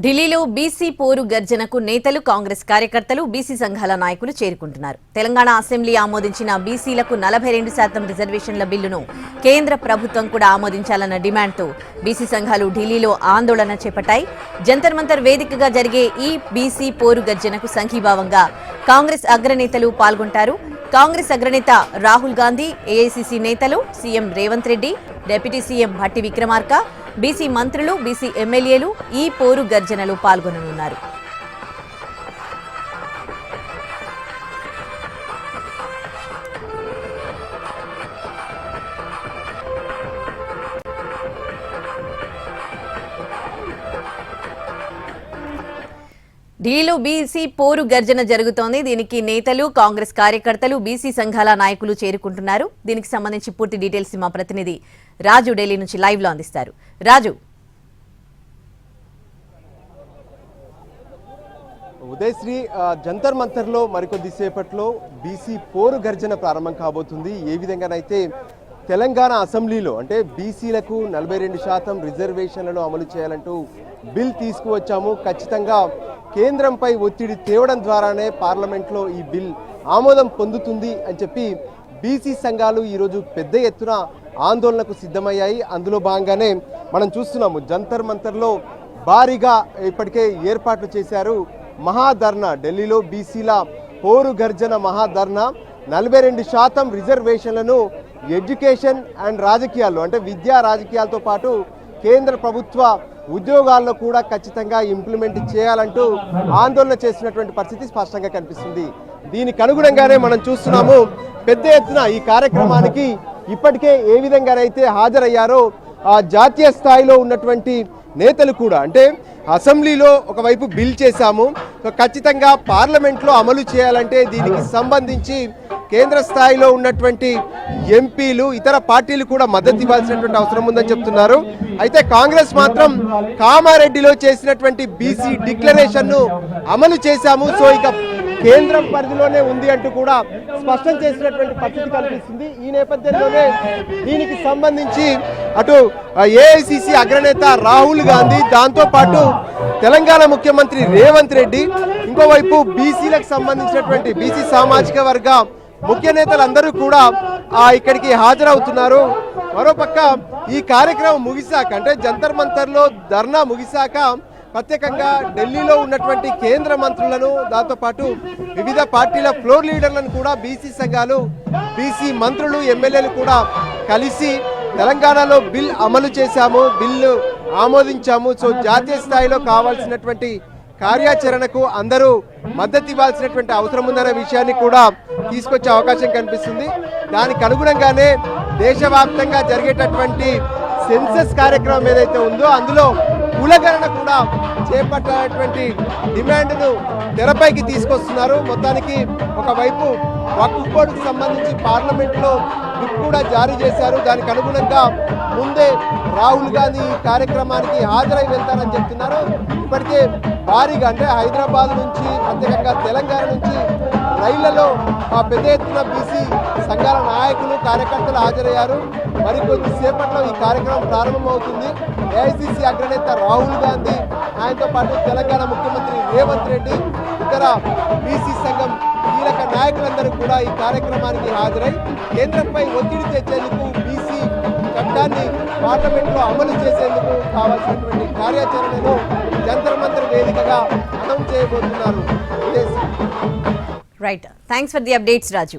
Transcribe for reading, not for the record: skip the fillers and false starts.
ఢిల్లీలో బీసీ పోరు గర్జనకు నేతలు, కాంగ్రెస్ కార్యకర్తలు, బీసీ సంఘాల నాయకులు చేరుకుంటున్నారు. తెలంగాణ అసెంబ్లీ ఆమోదించిన బీసీలకు 42% రిజర్వేషన్ల బిల్లును కేంద్ర ప్రభుత్వం కూడా ఆమోదించాలన్న డిమాండ్తో బీసీ సంఘాలు ఢిల్లీలో ఆందోళన చేపట్టాయి. జంతర్ మంతర్ వేదికగా జరిగే ఈ బీసీ పోరు గర్జనకు సంఘీభావంగా కాంగ్రెస్ అగ్రనేతలు పాల్గొంటారు. కాంగ్రెస్ అగ్రనేత రాహుల్ గాంధీ, ఏఐసీసీ నేతలు, CM Revanth Reddy, deputy CM Bhatti Vikramarka, BC మంత్రులు, బీసీ ఎమ్మెల్యేలు ఈ పోరు గర్జనలో పాల్గొననున్నారు. ఢిల్లీలో బీసీ పోరు గర్జన జరుగుతోంది. దీనికి నేతలు, కాంగ్రెస్ కార్యకర్తలు, బీసీ సంఘాల నాయకులు చేరుకుంటున్నారు. దీనికి సంబంధించి పూర్తి డీటెయిల్స్ మా ప్రతినిధి రాజు ఢిల్లీ నుంచి లైవ్ లో అందిస్తారు. రాజు, ఉదయశ్రీ, జంతర్ మంతర్ లో మరికొద్ది సేపట్లో బీసీ పోరు గర్జన ప్రారంభం కాబోతుంది. ఏ విధంగానైతే తెలంగాణ అసెంబ్లీలో అంటే బీసీలకు 42% రిజర్వేషన్లను అమలు చేయాలంటూ బిల్ తీసుకువచ్చాము. ఖచ్చితంగా కేంద్రంపై ఒత్తిడి తేవడం ద్వారానే పార్లమెంట్లో ఈ బిల్ ఆమోదం పొందుతుంది అని చెప్పి బీసీ సంఘాలు ఈరోజు పెద్ద ఎత్తున ఆందోళనకు సిద్ధమయ్యాయి. అందులో భాగంగానే మనం చూస్తున్నాము, జంతర్ మంతర్లో భారీగా ఇప్పటికే ఏర్పాట్లు చేశారు. మహాధర్నా, ఢిల్లీలో బీసీల పోరు గర్జన మహాధర్నా. 42% రిజర్వేషన్లను ఎడ్యుకేషన్ అండ్ రాజకీయాల్లో అంటే విద్యా రాజకీయాలతో పాటు కేంద్ర ప్రభుత్వ ఉద్యోగాల్లో కూడా ఖచ్చితంగా ఇంప్లిమెంట్ చేయాలంటూ ఆందోళన చేస్తున్నటువంటి పరిస్థితి స్పష్టంగా కనిపిస్తుంది. దీనికి అనుగుణంగానే మనం చూస్తున్నాము, పెద్ద ఎత్తున ఈ కార్యక్రమానికి ఇప్పటికే ఏ విధంగానైతే హాజరయ్యారో ఆ జాతీయ స్థాయిలో ఉన్నటువంటి నేతలు కూడా, అంటే అసెంబ్లీలో ఒకవైపు బిల్ చేశాము, ఖచ్చితంగా పార్లమెంట్లో అమలు చేయాలంటే దీనికి సంబంధించి కేంద్ర స్థాయిలో ఉన్నటువంటి ఎంపీలు, ఇతర పార్టీలు కూడా మద్దతు ఇవ్వాల్సినటువంటి అవసరం ఉందని చెప్తున్నారు. అయితే కాంగ్రెస్ మాత్రం కామారెడ్డిలో చేసినటువంటి బీసీ డిక్లరేషన్ను అమలు చేశాము, సో ఇక కేంద్రం పరిధిలోనే ఉంది అంటూ కూడా స్పష్టం చేసినటువంటి పరిస్థితి కనిపిస్తుంది. ఈ నేపథ్యంలోనే దీనికి సంబంధించి అటు ఏఐసీసీ అగ్రనేత రాహుల్ గాంధీ, దాంతోపాటు తెలంగాణ ముఖ్యమంత్రి రేవంత్ రెడ్డి, ఇంకోవైపు బీసీలకు సంబంధించినటువంటి బీసీ సామాజిక వర్గ ముఖ్య నేతలందరూ కూడా ఇక్కడికి హాజరవుతున్నారు. మరోపక్క ఈ కార్యక్రమం ముగిశాక, అంటే జంతర్ మంతర్లో ధర్నా ముగిశాక ప్రత్యేకంగా ఢిల్లీలో ఉన్నటువంటి కేంద్ర మంత్రులను, దాంతోపాటు వివిధ పార్టీల ఫ్లోర్ లీడర్లను కూడా బీసీ సంఘాలు, బీసీ మంత్రులు, ఎమ్మెల్యేలు కూడా కలిసి తెలంగాణలో బిల్ అమలు చేశాము, బిల్లు ఆమోదించాము, సో జాతీయ స్థాయిలో కావాల్సినటువంటి కార్యాచరణకు అందరూ మద్దతు ఇవ్వాల్సినటువంటి అవసరం ఉందనే విషయాన్ని కూడా తీసుకొచ్చే అవకాశం కనిపిస్తుంది. దానికి అనుగుణంగానే దేశవ్యాప్తంగా జరిగేటటువంటి సెన్సస్ కార్యక్రమం ఏదైతే ఉందో అందులో కులగణన కూడా చేపట్టేటువంటి డిమాండ్ను తెరపైకి తీసుకొస్తున్నారు. మొత్తానికి ఒకవైపు వక్ఫ్ బోర్డుకు సంబంధించి పార్లమెంట్లో విప్ కూడా జారీ చేశారు. దానికి అనుగుణంగా ముందే రాహుల్ గాంధీ ఈ కార్యక్రమానికి హాజరై వెళ్తారని చెప్తున్నారు. ఇప్పటికే భారీగా, అంటే హైదరాబాద్ నుంచి, ప్రత్యేకంగా తెలంగాణ నుంచి రైళ్లలో పెద్ద ఎత్తున బీసీ సంఘాల నాయకులు, కార్యకర్తలు హాజరయ్యారు. మరికొద్ది సేపట్లో ఈ కార్యక్రమం ప్రారంభమవుతుంది. ఏఐసీసీ అగ్రనేత రాహుల్ గాంధీ, ఆయనతో పాటు తెలంగాణ ముఖ్యమంత్రి రేవంత్ రెడ్డి, ఇతర బీసీ సంఘం కీలక నాయకులందరూ కూడా ఈ కార్యక్రమానికి హాజరై కేంద్రంపై ఒత్తిడి తెచ్చేందుకు, బీసీ చట్టాన్ని పార్లమెంట్లో అమలు చేసేందుకు కావాల్సినటువంటి కార్యాచరణను జంతర్ మంతర్ వేదికగా అనౌన్స్ చేయబోతున్నారు. Right, thanks for the updates Raju.